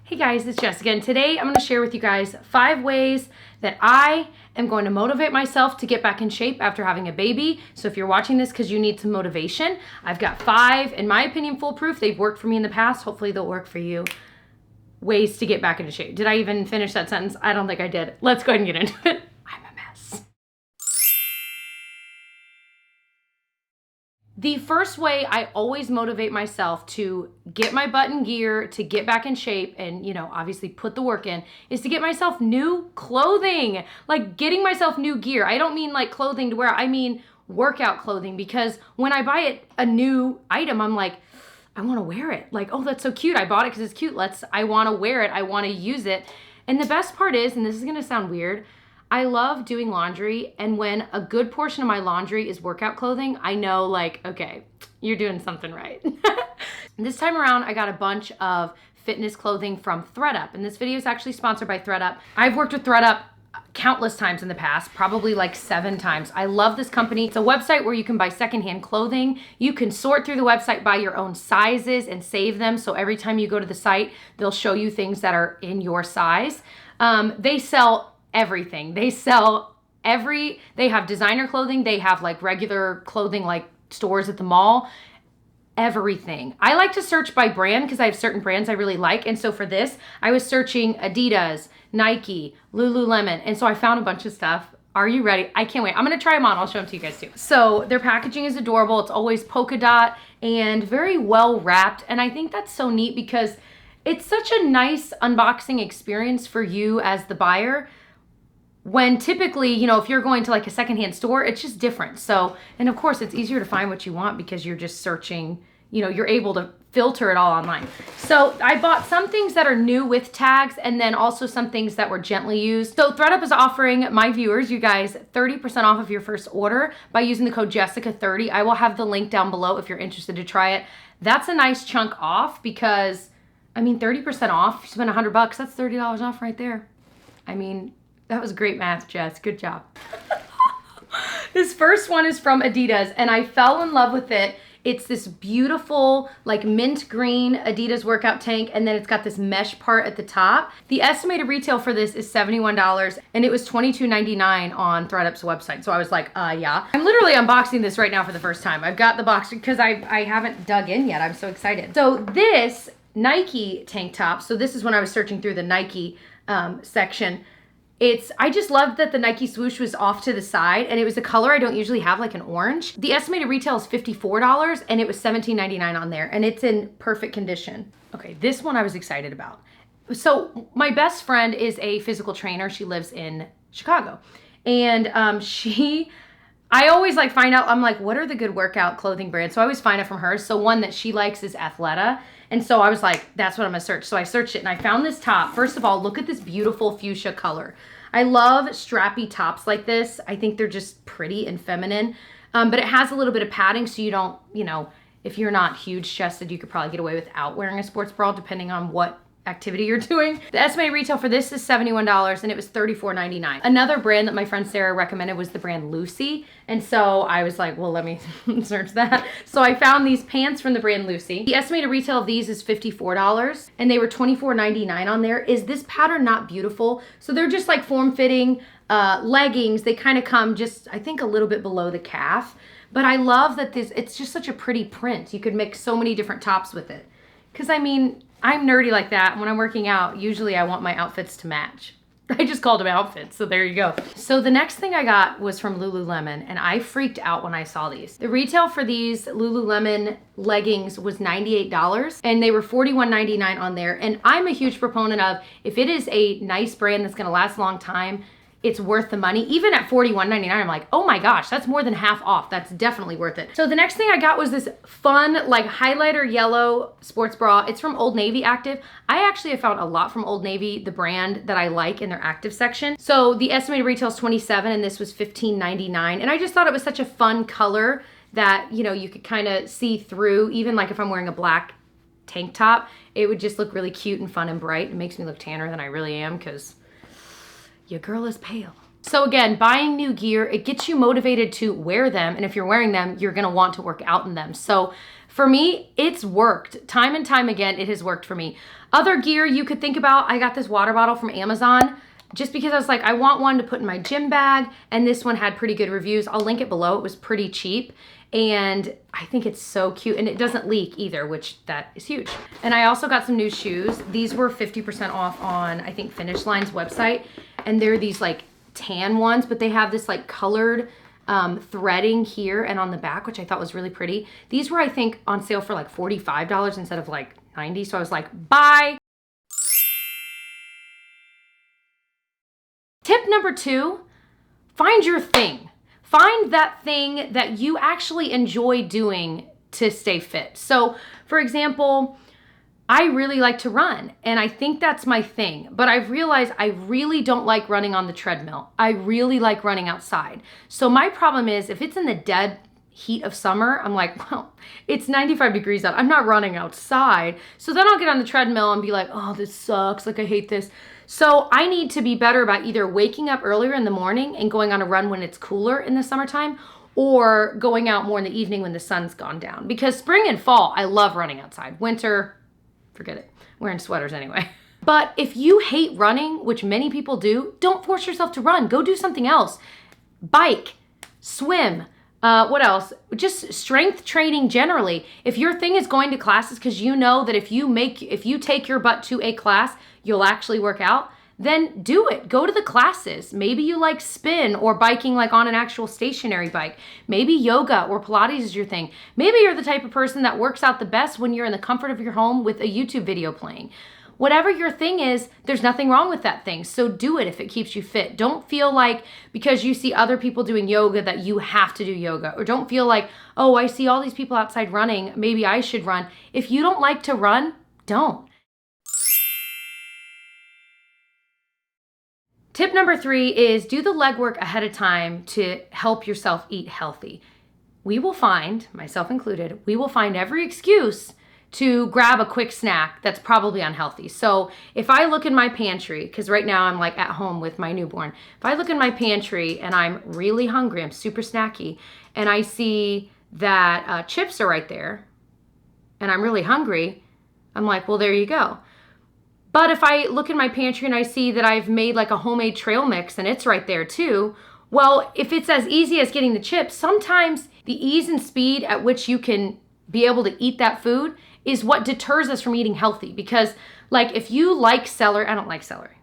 Hey guys, it's Jessica, and today I'm going to share with you guys 5 ways that I am going to motivate myself to get back in shape after having a baby. So if you're watching this because you need some motivation, I've got 5, in my opinion, foolproof. They've worked for me in the past. Hopefully they'll work for you. Ways to get back into shape. Did I even finish that sentence? I don't think I did. Let's go ahead and get into it. I'm a mess. The first way I always motivate myself to get my butt in gear, to get back in shape, and, obviously put the work in, is to get myself new clothing. Like getting myself new gear. I don't mean like clothing to wear, I mean workout clothing, because when I buy a new item, I'm like, I want to wear it. Like, oh, that's so cute. I bought it because it's cute. I want to wear it. I want to use it. And the best part is, and this is going to sound weird, I love doing laundry, and when a good portion of my laundry is workout clothing, I know, like, okay, you're doing something right. This time around, I got a bunch of fitness clothing from ThredUp, and this video is actually sponsored by ThredUp. I've worked with ThredUp countless times in the past, probably like 7 times. I love this company. It's a website where you can buy secondhand clothing. You can sort through the website by your own sizes and save them, so every time you go to the site, they'll show you things that are in your size. They sell everything. They have designer clothing. They have like regular clothing, like stores at the mall, everything. I like to search by brand because I have certain brands I really like. And so for this, I was searching ADIDAS, Nike, Lululemon. And so I found a bunch of stuff. Are you ready? I can't wait. I'm going to try them on. I'll show them to you guys too. So their packaging is adorable. It's always polka dot and very well wrapped. And I think that's so neat because it's such a nice unboxing experience for you as the buyer. When typically, if you're going to like a secondhand store, it's just different. So, and of course it's easier to find what you want because you're just searching, you're able to filter it all online. So I bought some things that are new with tags and then also some things that were gently used. So ThredUp is offering my viewers, you guys, 30% off of your first order by using the code Jessica30. I will have the link down below if you're interested to try it. That's a nice chunk off because, 30% off, you spend $100, that's $30 off right there. That was great math, Jess. Good job. This first one is from ADIDAS, and I fell in love with it. It's this beautiful, like mint green ADIDAS workout tank, and then it's got this mesh part at the top. The estimated retail for this is $71, and it was $22.99 on ThredUp's website. So I was like, yeah. I'm literally unboxing this right now for the first time. I've got the box because I haven't dug in yet. I'm so excited. So this Nike tank top, so this is when I was searching through the Nike section. I just loved that the Nike swoosh was off to the side, and it was a color I don't usually have, like an orange. The estimated retail is $54, and it was $17.99 on there, and it's in perfect condition. Okay, this one I was excited about. So my best friend is a physical trainer. She lives in Chicago, and I always find out, I'm like, what are the good workout clothing brands? So I always find it from her. So one that she likes is ATHLETA. And so I was like, that's what I'm gonna search. So I searched it and I found this top. First of all, look at this beautiful fuchsia color. I love strappy tops like this. I think they're just pretty and feminine. But it has a little bit of padding so you don't, if you're not huge chested, you could probably get away without wearing a sports bra depending on what activity you're doing. The estimated retail for this is $71 and it was $34.99. Another brand that my friend Sarah recommended was the brand Lucy. And so I was like, well, let me search that. So I found these pants from the brand Lucy. The estimated retail of these is $54 and they were $24.99 on there. Is this pattern not beautiful? So they're just like form-fitting leggings. They kind of come just, I think, a little bit below the calf. But I love that it's just such a pretty print. You could mix so many different tops with it. Because I'm nerdy like that. When I'm working out, usually I want my outfits to match. I just called them outfits, so there you go. So the next thing I got was from Lululemon, and I freaked out when I saw these. The retail for these Lululemon leggings was $98, and they were $41.99 on there. And I'm a huge proponent of, if it is a nice brand that's gonna last a long time, it's worth the money. Even at $41.99, I'm like, oh my gosh, that's more than half off. That's definitely worth it. So the next thing I got was this fun, like highlighter yellow sports bra. It's from Old Navy Active. I actually have found a lot from Old Navy, the brand that I like in their active section. So the estimated retail is $27 and this was $15.99. And I just thought it was such a fun color that, you could kind of see through. Even like if I'm wearing a black tank top, it would just look really cute and fun and bright. It makes me look tanner than I really am because your girl is pale. So again, buying new gear, it gets you motivated to wear them. And if you're wearing them, you're gonna want to work out in them. So for me, it's worked. Time and time again, it has worked for me. Other gear you could think about, I got this water bottle from Amazon just because I was like, I want one to put in my gym bag. And this one had pretty good reviews. I'll link it below. It was pretty cheap. And I think it's so cute, and it doesn't leak either, which that is huge. And I also got some new shoes. These were 50% off on, I think, Finish Line's website. And they're these like tan ones, but they have this like colored threading here and on the back, which I thought was really pretty. These were, I think, on sale for like $45 instead of like $90. So I was like, bye. Tip number 2, find your thing. Find that thing that you actually enjoy doing to stay fit. So for example, I really like to run, and I think that's my thing, but I've realized I really don't like running on the treadmill. I really like running outside. So my problem is if it's in the dead heat of summer, I'm like, well, it's 95 degrees out. I'm not running outside. So then I'll get on the treadmill and be like, oh, this sucks. Like, I hate this. So I need to be better about either waking up earlier in the morning and going on a run when it's cooler in the summertime, or going out more in the evening when the sun's gone down. Because spring and fall, I love running outside. Winter, forget it. I'm wearing sweaters anyway. But if you hate running, which many people do, don't force yourself to run. Go do something else. Bike, swim, what else? Just strength training generally. If your thing is going to classes because you know that if you take your butt to a class, you'll actually work out, then do it. Go to the classes. Maybe you like spin or biking like on an actual stationary bike. Maybe yoga or Pilates is your thing. Maybe you're the type of person that works out the best when you're in the comfort of your home with a YouTube video playing. Whatever your thing is, there's nothing wrong with that thing. So do it if it keeps you fit. Don't feel like because you see other people doing yoga that you have to do yoga. Or don't feel like, oh, I see all these people outside running, maybe I should run. If you don't like to run, don't. Tip number 3 is do the legwork ahead of time to help yourself eat healthy. We will find, myself included, we will find every excuse to grab a quick snack that's probably unhealthy. So if I look in my pantry, because right now I'm like at home with my newborn, if I look in my pantry and I'm really hungry, I'm super snacky, and I see that chips are right there, and I'm really hungry, I'm like, well, there you go. But if I look in my pantry and I see that I've made like a homemade trail mix and it's right there too, well, if it's as easy as getting the chips, sometimes the ease and speed at which you can be able to eat that food is what deters us from eating healthy. Because like if you like celery, I don't like celery,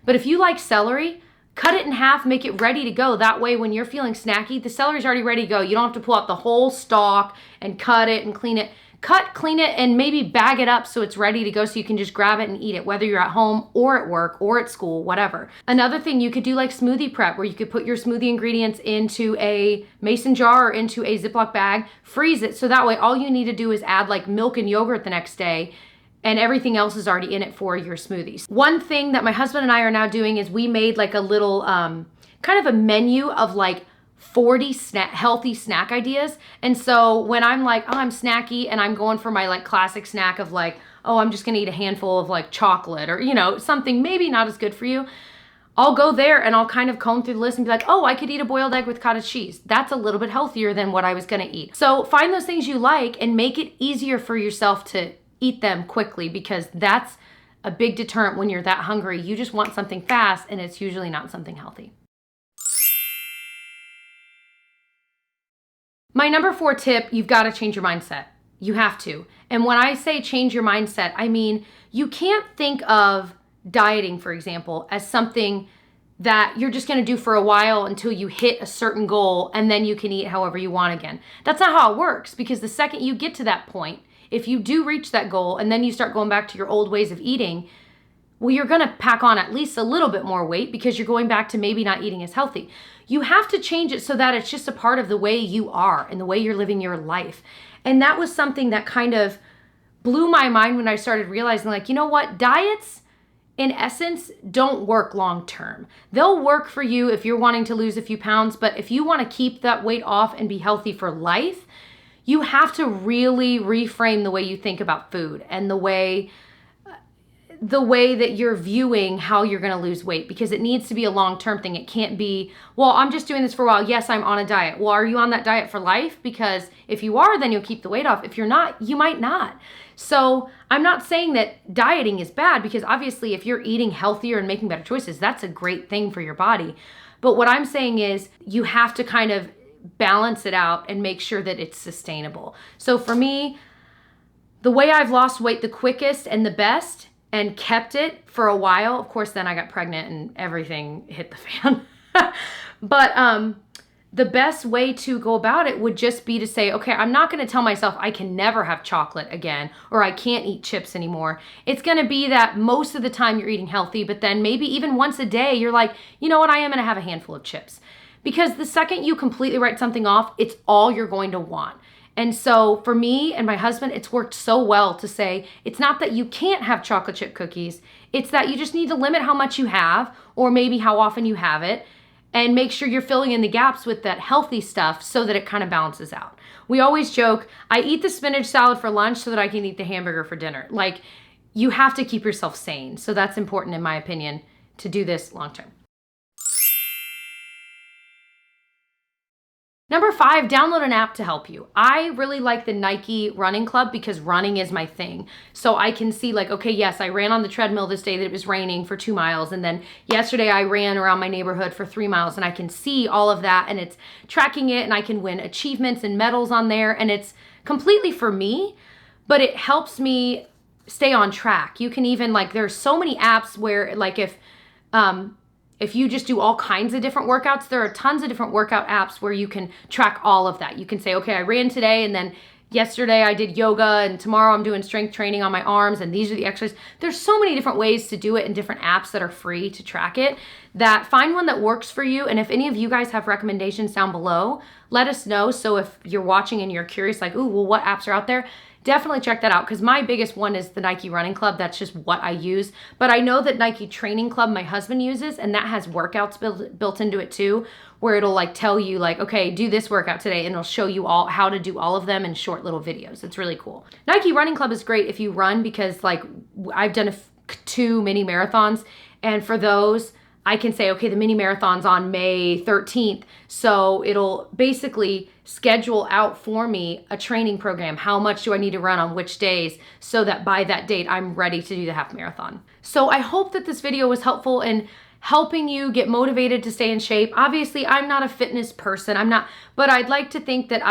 but if you like celery, cut it in half, make it ready to go. That way when you're feeling snacky, the celery's already ready to go. You don't have to pull out the whole stalk and cut it and clean it. Cut, clean it, and maybe bag it up so it's ready to go so you can just grab it and eat it, whether you're at home or at work or at school, whatever. Another thing, you could do like smoothie prep, where you could put your smoothie ingredients into a mason jar or into a Ziploc bag, freeze it, so that way all you need to do is add like milk and yogurt the next day, and everything else is already in it for your smoothies. One thing that my husband and I are now doing is we made like a little kind of a menu of like 40 healthy snack ideas. And so when I'm like, oh, I'm snacky and I'm going for my like classic snack of like, oh, I'm just gonna eat a handful of like chocolate or, you know, something maybe not as good for you, I'll go there and I'll kind of comb through the list and be like, oh, I could eat a boiled egg with cottage cheese. That's a little bit healthier than what I was gonna eat. So find those things you like and make it easier for yourself to eat them quickly, because that's a big deterrent when you're that hungry. You just want something fast and it's usually not something healthy. My number 4 tip, you've got to change your mindset. You have to. And when I say change your mindset, I mean, you can't think of dieting, for example, as something that you're just going to do for a while until you hit a certain goal and then you can eat however you want again. That's not how it works, because the second you get to that point, if you do reach that goal and then you start going back to your old ways of eating, well, you're going to pack on at least a little bit more weight because you're going back to maybe not eating as healthy. You have to change it so that it's just a part of the way you are and the way you're living your life. And that was something that kind of blew my mind when I started realizing, like, you know what? Diets, in essence, don't work long term. They'll work for you if you're wanting to lose a few pounds, but if you want to keep that weight off and be healthy for life, you have to really reframe the way you think about food and the way the way that you're viewing how you're going to lose weight, because it needs to be a long-term thing. It can't be, well, I'm just doing this for a while. Yes, I'm on a diet. Well, are you on that diet for life? Because if you are, then you'll keep the weight off. If you're not, you might not. So I'm not saying that dieting is bad, because obviously if you're eating healthier and making better choices, that's a great thing for your body. But what I'm saying is you have to kind of balance it out and make sure that it's sustainable. So for me, the way I've lost weight the quickest and the best and kept it for a while, of course, then I got pregnant and everything hit the fan. But the best way to go about it would just be to say, okay, I'm not going to tell myself I can never have chocolate again, or I can't eat chips anymore. It's going to be that most of the time you're eating healthy, but then maybe even once a day, you're like, you know what, I am going to have a handful of chips. Because the second you completely write something off, it's all you're going to want. And so for me and my husband, it's worked so well to say, it's not that you can't have chocolate chip cookies, it's that you just need to limit how much you have, or maybe how often you have it, and make sure you're filling in the gaps with that healthy stuff so that it kind of balances out. We always joke, I eat the spinach salad for lunch so that I can eat the hamburger for dinner. Like, you have to keep yourself sane. So that's important, in my opinion, to do this long term. Number 5, download an app to help you. I really like the Nike Running Club because running is my thing. So I can see like, okay, yes, I ran on the treadmill this day that it was raining for 2 miles. And then yesterday I ran around my neighborhood for 3 miles, and I can see all of that, and it's tracking it, and I can win achievements and medals on there. And it's completely for me, but it helps me stay on track. You can even like, there's so many apps where like if you just do all kinds of different workouts, there are tons of different workout apps where you can track all of that. You can say, okay, I ran today, and then yesterday I did yoga, and tomorrow I'm doing strength training on my arms, and these are the exercises. There's so many different ways to do it in different apps that are free to track it. That find one that works for you. And if any of you guys have recommendations down below, let us know. So if you're watching and you're curious, like, ooh, well, what apps are out there? Definitely check that out, because my biggest one is the Nike Running Club. That's just what I use. But I know that Nike Training Club my husband uses, and that has workouts built into it too, where it'll like tell you like, okay, do this workout today, and it'll show you all how to do all of them in short little videos. It's really cool. Nike Running Club is great if you run, because like I've done 2 mini marathons, and for those, I can say, okay, the mini marathon's on May 13th. So it'll basically schedule out for me a training program. How much do I need to run on which days, so that by that date, I'm ready to do the half marathon. So I hope that this video was helpful in helping you get motivated to stay in shape. Obviously, I'm not a fitness person. But I'd like to think that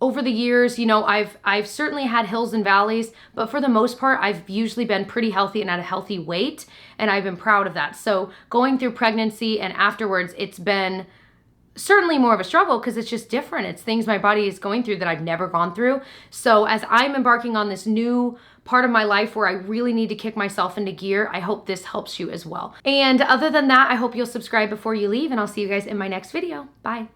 over the years, you know, I've certainly had hills and valleys, but for the most part, I've usually been pretty healthy and at a healthy weight, and I've been proud of that. So going through pregnancy and afterwards, it's been certainly more of a struggle, because it's just different. It's things my body is going through that I've never gone through. So as I'm embarking on this new part of my life where I really need to kick myself into gear, I hope this helps you as well. And other than that, I hope you'll subscribe before you leave, and I'll see you guys in my next video. Bye.